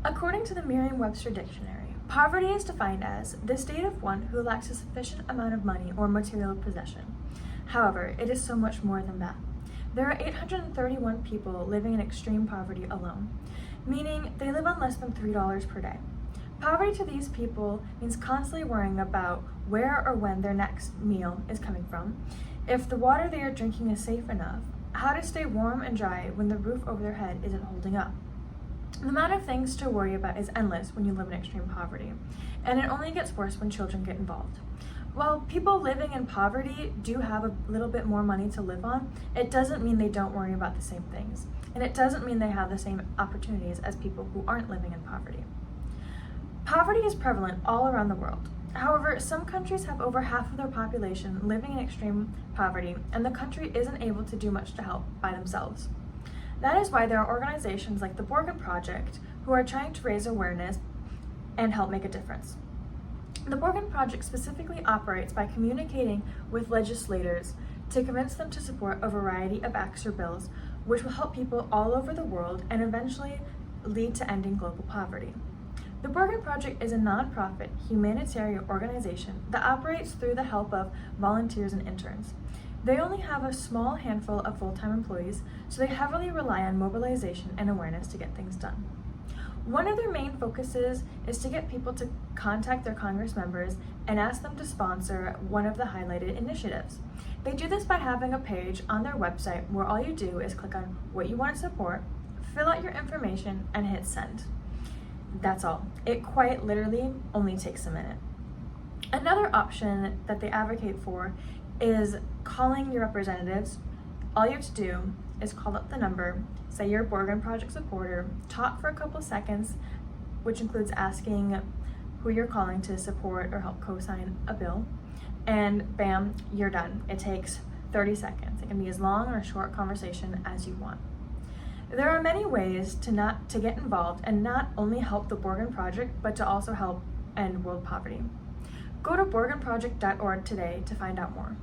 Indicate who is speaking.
Speaker 1: According to the Merriam-Webster Dictionary, poverty is defined as the state of one who lacks a sufficient amount of money or material possession. However, it is so much more than that. There are 831 people living in extreme poverty alone, meaning they live on less than $3 per day. Poverty to these people means constantly worrying about where or when their next meal is coming from, if the water they are drinking is safe enough, how to stay warm and dry when the roof over their head isn't holding up. The amount of things to worry about is endless when you live in extreme poverty, and it only gets worse when children get involved. While people living in poverty do have a little bit more money to live on, it doesn't mean they don't worry about the same things, and it doesn't mean they have the same opportunities as people who aren't living in poverty. Poverty is prevalent all around the world. However, some countries have over half of their population living in extreme poverty, and the country isn't able to do much to help by themselves. That is why there are organizations like the Borgen Project who are trying to raise awareness and help make a difference. The Borgen Project specifically operates by communicating with legislators to convince them to support a variety of acts or bills which will help people all over the world and eventually lead to ending global poverty. The Borgen Project is a nonprofit humanitarian organization that operates through the help of volunteers and interns. They only have a small handful of full-time employees, so they heavily rely on mobilization and awareness to get things done. One of their main focuses is to get people to contact their Congress members and ask them to sponsor one of the highlighted initiatives. They do this by having a page on their website where all you do is click on what you want to support, fill out your information, and hit send. That's all. It quite literally only takes a minute. Another option that they advocate for is calling your representatives. All you have to do is call up the number, say you're a Borgen Project supporter, talk for a couple seconds, which includes asking who you're calling to support or help co-sign a bill, and bam, you're done. It takes 30 seconds. It can be as long or short conversation as you want. There are many ways to get involved and not only help the Borgen Project, but to also help end world poverty. Go to borgenproject.org today to find out more.